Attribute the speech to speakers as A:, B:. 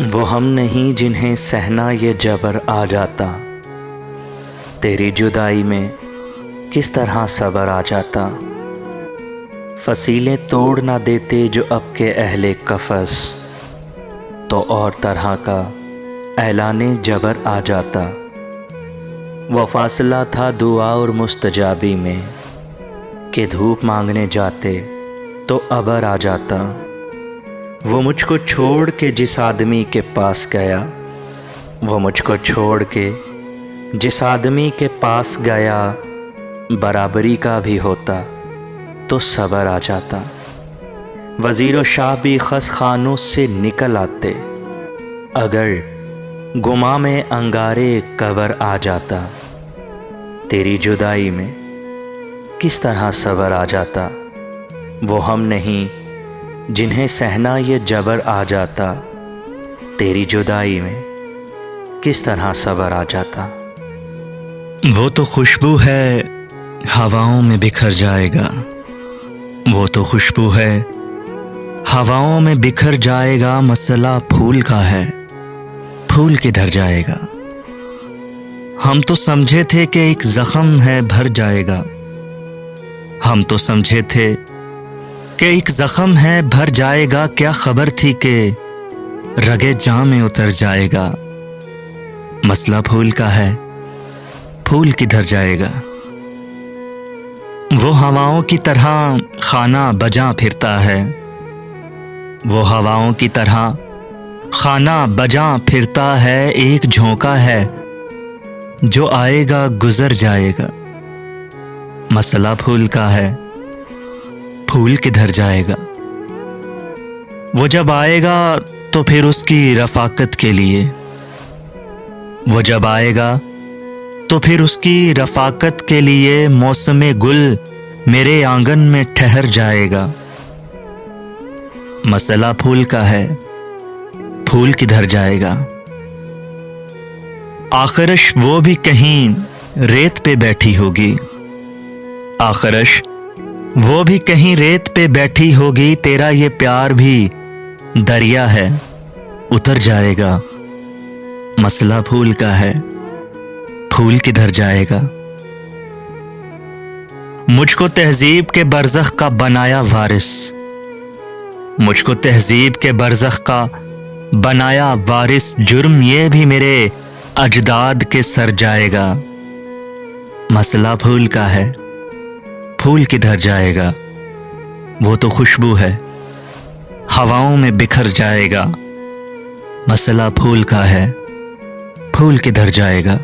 A: وہ ہم نہیں جنہیں سہنا یہ جبر آ جاتا، تیری جدائی میں کس طرح صبر آ جاتا۔ فصیلیں توڑ نہ دیتے جو اب کے اہل قفس، تو اور طرح کا اعلان جبر آ جاتا۔ وہ فاصلہ تھا دعا اور مستجابی میں، کہ دھوپ مانگنے جاتے تو ابر آ جاتا۔ وہ مجھ کو چھوڑ کے جس آدمی کے پاس گیا، وہ مجھ کو چھوڑ کے جس آدمی کے پاس گیا، برابری کا بھی ہوتا تو صبر آ جاتا۔ وزیر و شاہ بھی خس خانوں سے نکل آتے، اگر گما میں انگارے قبر آ جاتا۔ تیری جدائی میں کس طرح صبر آ جاتا۔ وہ ہم نہیں جنہیں سہنا یہ جبر آ جاتا، تیری جدائی میں کس طرح صبر آ جاتا۔
B: وہ تو خوشبو ہے ہواؤں میں بکھر جائے گا، وہ تو خوشبو ہے ہواؤں میں بکھر جائے گا۔ مسئلہ پھول کا ہے، پھول کدھر جائے گا۔ ہم تو سمجھے تھے کہ ایک زخم ہے بھر جائے گا، ہم تو سمجھے تھے کہ ایک زخم ہے بھر جائے گا۔ کیا خبر تھی کہ رگے جاں میں اتر جائے گا۔ مسئلہ پھول کا ہے، پھول کدھر جائے گا۔ وہ ہواؤں کی طرح خانہ بجاں پھرتا ہے، وہ ہواؤں کی طرح خانہ بجاں پھرتا ہے۔ ایک جھونکا ہے جو آئے گا گزر جائے گا۔ مسئلہ پھول کا ہے، پھول کدھر جائے گا۔ وہ جب آئے گا تو پھر اس کی رفاقت کے لیے، وہ جب آئے گا تو پھر اس کی رفاقت کے لیے موسم گل میرے آنگن میں ٹھہر جائے گا۔ مسئلہ پھول کا ہے، پھول کدھر جائے گا۔ آخرش وہ بھی کہیں ریت پہ بیٹھی ہوگی، آخرش وہ بھی کہیں ریت پہ بیٹھی ہوگی۔ تیرا یہ پیار بھی دریا ہے، اتر جائے گا۔ مسئلہ پھول کا ہے، پھول کدھر جائے گا۔ مجھ کو تہذیب کے برزخ کا بنایا وارث، مجھ کو تہذیب کے برزخ کا بنایا وارث۔ جرم یہ بھی میرے اجداد کے سر جائے گا۔ مسئلہ پھول کا ہے، پھول کدھر جائے گا۔ وہ تو خوشبو ہے ہواؤں میں بکھر جائے گا۔ مسئلہ پھول کا ہے، پھول کدھر جائے گا۔